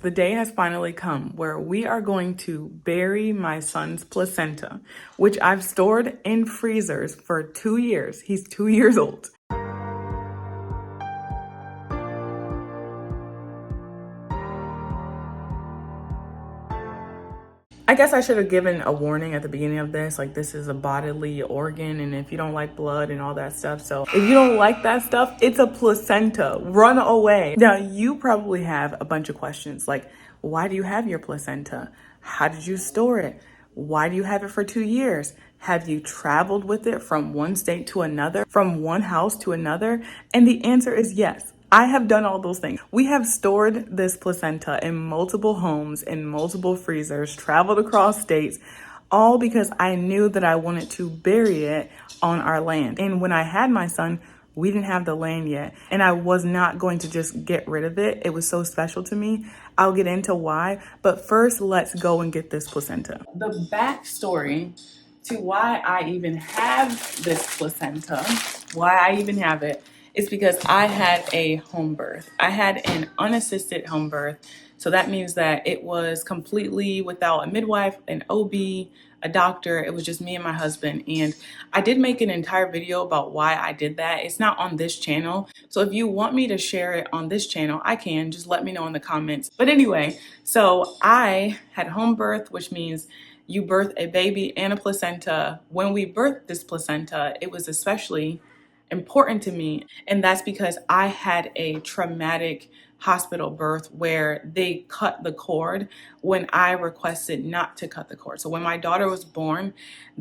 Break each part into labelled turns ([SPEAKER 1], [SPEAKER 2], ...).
[SPEAKER 1] The day has finally come where we are going to bury my son's placenta, which I've stored in freezers for 2 years. He's 2 years old. I guess I should have given a warning at the beginning of this, like this is a bodily organ and if you don't like blood and all that stuff. So if you don't like that stuff, it's a placenta, run away. Now you probably have a bunch of questions like, why do you have your placenta? How did you store it? Why do you have it for 2 years? Have you traveled with it from one state to another, from one house to another? And the answer is yes. I have done all those things. We have stored this placenta in multiple homes, in multiple freezers, traveled across states, all because I knew that I wanted to bury it on our land. And when I had my son, we didn't have the land yet, and I was not going to just get rid of it. It was so special to me. I'll get into why, but first let's go and get this placenta. The backstory to why I even have this placenta, why I even have it, is because I had a home birth. I had an unassisted home birth. So that means that it was completely without a midwife, an OB, a doctor. It was just me and my husband. And I did make an entire video about why I did that. It's not on this channel. So if you want me to share it on this channel, I can. Just let me know in the comments. But anyway, so I had home birth, which means you birth a baby and a placenta. When we birthed this placenta, it was especially important to me, and that's because I had a traumatic hospital birth where they cut the cord when I requested not to cut the cord. So when my daughter was born,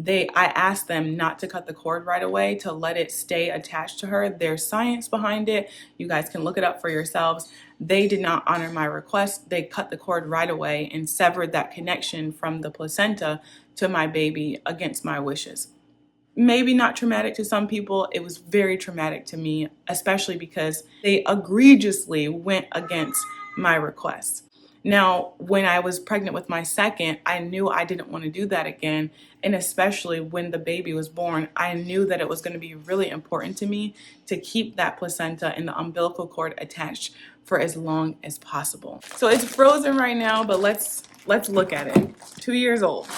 [SPEAKER 1] I asked them not to cut the cord right away, to let it stay attached to her. There's science behind it. You guys can look it up for yourselves. They did not honor my request. They cut the cord right away and severed that connection from the placenta to my baby against my wishes. Maybe not traumatic to some people. It was very traumatic to me, especially because they egregiously went against my request. Now, when I was pregnant with my second, I knew I didn't want to do that again. And especially when the baby was born, I knew that it was going to be really important to me to keep that placenta and the umbilical cord attached for as long as possible. So it's frozen right now, but let's look at it. 2 years old.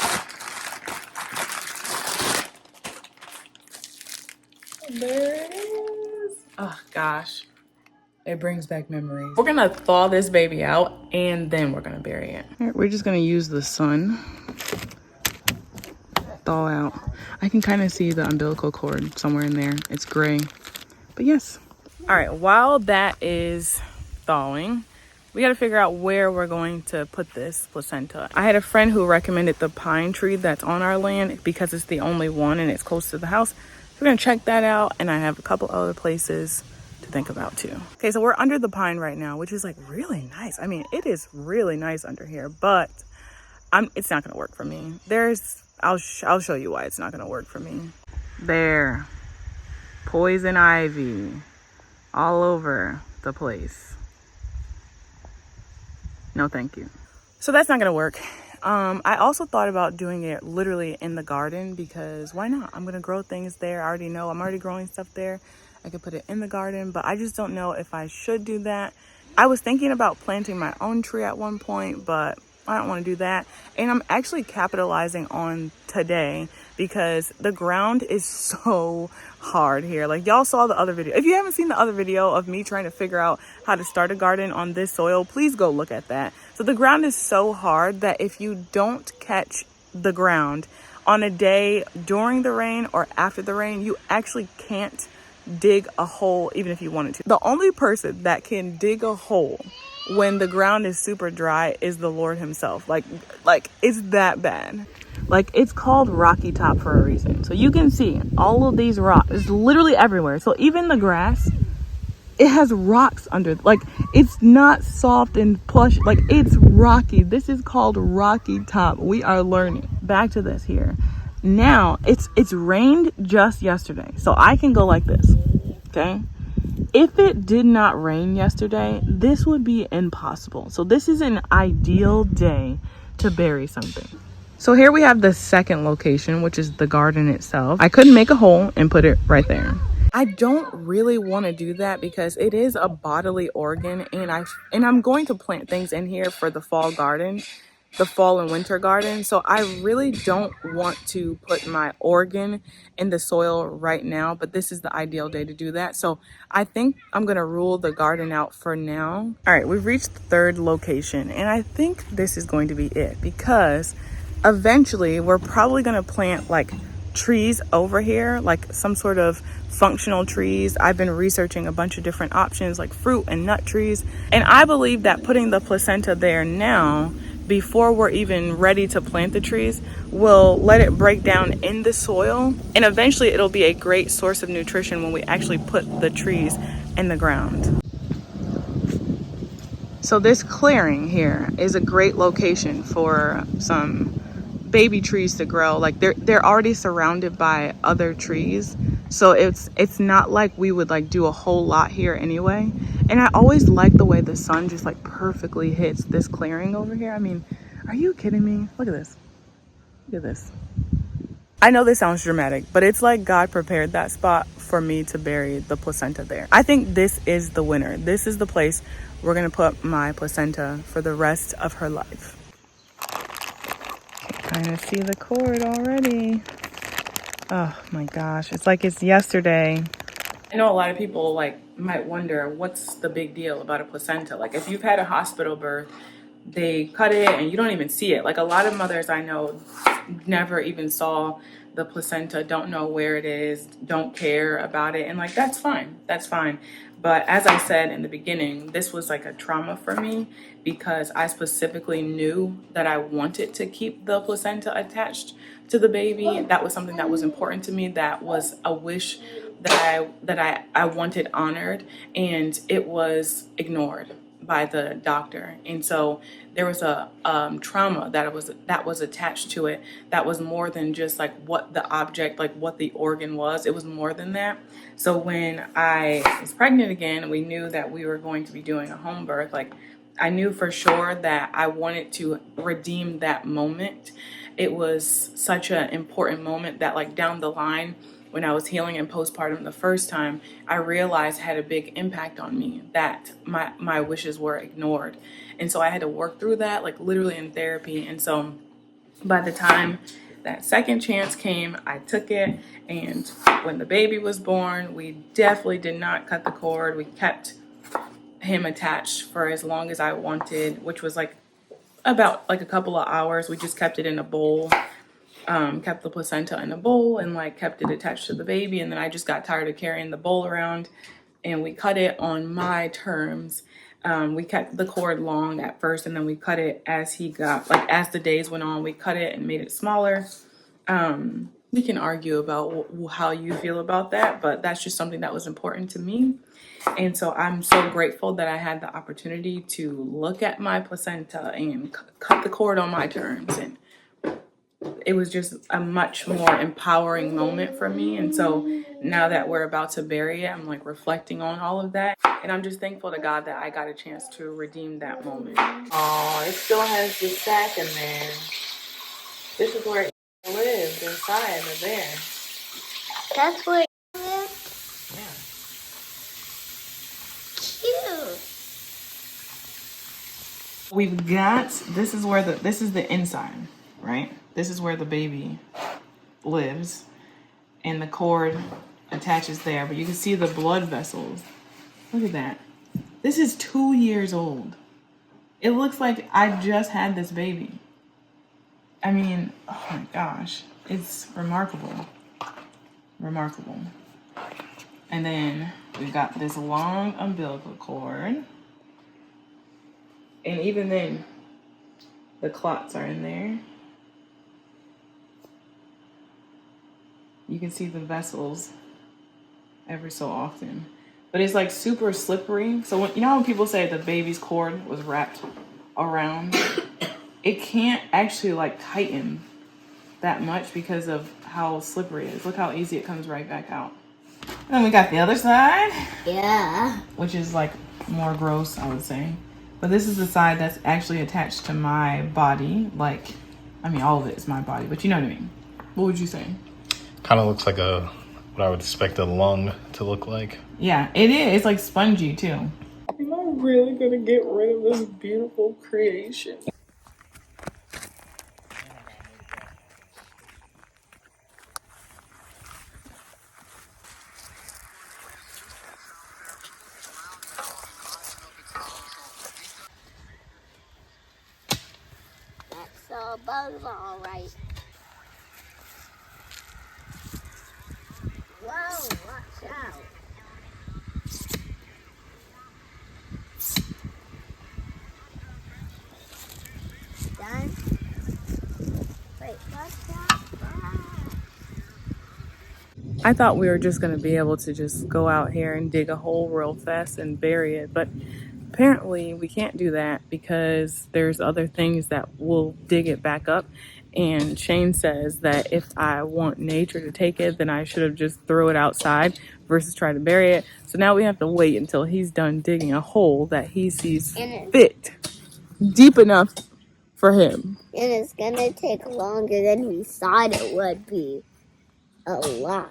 [SPEAKER 1] There it is. Oh gosh, it brings back memories. We're gonna thaw this baby out and then we're gonna bury it. All right, we're just gonna use the sun. Thaw out. I can kind of see the umbilical cord somewhere in there. It's gray, but yes. All right, while that is thawing, we got to figure out where we're going to put this placenta. I had a friend who recommended the pine tree that's on our land because it's the only one and it's close to the house. We're gonna check that out, and I have a couple other places to think about too. Okay, so we're under the pine right now, which is like really nice. I mean, it is really nice under here, but it's not gonna work for me. I'll show you why it's not gonna work for me. There, poison ivy all over the place. No, thank you. So that's not gonna work. I also thought about doing it literally in the garden because why not? I'm gonna grow things there. I already know I'm already growing stuff there. I could put it in the garden, but I just don't know if I should do that. I was thinking about planting my own tree at one point, but I don't want to do that. And I'm actually capitalizing on today because the ground is so hard here. Like y'all saw the other video. If you haven't seen the other video of me trying to figure out how to start a garden on this soil, please go look at that. So the ground is so hard that if you don't catch the ground on a day during the rain or after the rain, you actually can't dig a hole even if you wanted to. The only person that can dig a hole when the ground is super dry is the Lord himself. Like it's that bad. Like it's called Rocky Top for a reason. So you can see all of these rocks. It's literally everywhere. So even the grass, it has rocks under. Like it's not soft and plush. Like it's rocky. This is called Rocky Top. We are learning. Back to this here. Now it's rained just yesterday. So I can go like this. Okay. If it did not rain yesterday, this would be impossible. So this is an ideal day to bury something. So here we have the second location, which is the garden itself. I couldn't make a hole and put it right there. I don't really want to do that because it is a bodily organ, and I'm going to plant things in here for the fall garden, the fall and winter garden. So I really don't want to put my organ in the soil right now, but this is the ideal day to do that. So I think I'm going to rule the garden out for now. All right, we've reached the third location, and I think this is going to be it because eventually we're probably going to plant like trees over here, like some sort of functional trees. I've been researching a bunch of different options like fruit and nut trees, and I believe that putting the placenta there now before we're even ready to plant the trees will let it break down in the soil, and eventually it'll be a great source of nutrition when we actually put the trees in the ground. So this clearing here is a great location for some baby trees to grow. Like they're already surrounded by other trees, so it's not like we would like do a whole lot here anyway. And I always like the way the sun just like perfectly hits this clearing over here. I mean, are you kidding me? Look at this. Look at this. I know this sounds dramatic, but it's like God prepared that spot for me to bury the placenta there. I think this is the winner. This is the place we're gonna put my placenta for the rest of her life. Kind of see the cord already. Oh my gosh, it's like it's yesterday. I know a lot of people like might wonder what's the big deal about a placenta. Like if you've had a hospital birth, they cut it and you don't even see it. Like a lot of mothers I know never even saw the placenta, don't know where it is, don't care about it, and like that's fine. But as I said in the beginning, this was like a trauma for me because I specifically knew that I wanted to keep the placenta attached to the baby. That was something that was important to me. That was a wish that I wanted honored, and it was ignored by the doctor. And so there was a trauma that was attached to it that was more than just like what the object, like what the organ was. It was more than that. So when I was pregnant again, we knew that we were going to be doing a home birth. Like I knew for sure that I wanted to redeem that moment. It was such an important moment that like down the line, when I was healing in postpartum the first time, I realized had a big impact on me that my wishes were ignored. And so I had to work through that, like literally in therapy. And so by the time that second chance came, I took it. And when the baby was born, we definitely did not cut the cord. We kept him attached for as long as I wanted, which was like about like a couple of hours. We just kept it in a bowl. Kept the placenta in a bowl and like kept it attached to the baby. And then I just got tired of carrying the bowl around and we cut it on my terms. We kept the cord long at first and then we cut it as he got, like as the days went on, we cut it and made it smaller. We can argue about how you feel about that, but that's just something that was important to me. And so I'm so grateful that I had the opportunity to look at my placenta and cut the cord on my terms. And it was just a much more empowering moment for me. And so now that we're about to bury it, I'm like reflecting on all of that. And I'm just thankful to God that I got a chance to redeem that moment. Oh, it still has the sack in there. This is where it lived, inside of there.
[SPEAKER 2] That's where it lived?
[SPEAKER 1] Yeah.
[SPEAKER 2] Cute.
[SPEAKER 1] We've got, this is the inside, right? This is where the baby lives. And the cord attaches there, but you can see the blood vessels. Look at that. This is 2 years old. It looks like I just had this baby. I mean, oh my gosh, it's remarkable. Remarkable. And then we've got this long umbilical cord. And even then, the clots are in there. You can see the vessels every so often. But it's like super slippery. So when, you know when people say the baby's cord was wrapped around, it can't actually like tighten that much because of how slippery it is. Look how easy it comes right back out. And then we got the other side.
[SPEAKER 2] Yeah.
[SPEAKER 1] Which is like more gross, I would say. But this is the side that's actually attached to my body. Like, I mean, all of it is my body, but you know what I mean. What would you say?
[SPEAKER 3] Kind of looks like a what I would expect a lung to look like.
[SPEAKER 1] Yeah, it is. It's like spongy too. Am I really gonna get rid of this beautiful creation?
[SPEAKER 2] That's all bugs, all right. Whoa, watch out. Done? Wait, watch out. Ah.
[SPEAKER 1] I thought we were just gonna be able to just go out here and dig a hole real fast and bury it, but apparently we can't do that because there's other things that will dig it back up. And Shane says that if I want nature to take it, then I should have just threw it outside versus try to bury it. So now we have to wait until he's done digging a hole that he sees fit deep enough for him.
[SPEAKER 2] And it's gonna take longer than we thought it would be. A lot.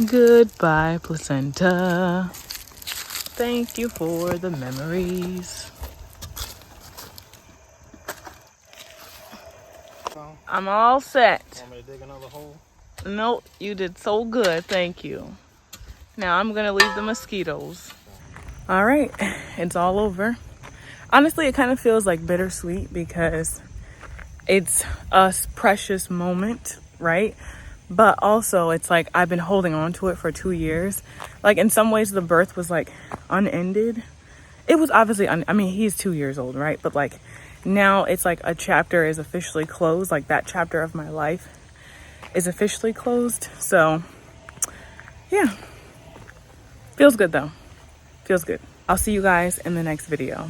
[SPEAKER 1] Goodbye, placenta. Thank you for the memories. I'm all set.
[SPEAKER 3] Want me to dig another hole?
[SPEAKER 1] Nope, you did so good. Thank you. Now I'm gonna leave the mosquitoes. All right, it's all over. Honestly, it kind of feels like bittersweet because it's a precious moment, right? But also it's like I've been holding on to it for 2 years. Like in some ways the birth was like unended. It was obviously, I mean, he's 2 years old, right? But like now it's like a chapter is officially closed. Like that chapter of my life is officially closed. So yeah, feels good though. Feels good. I'll see you guys in the next video.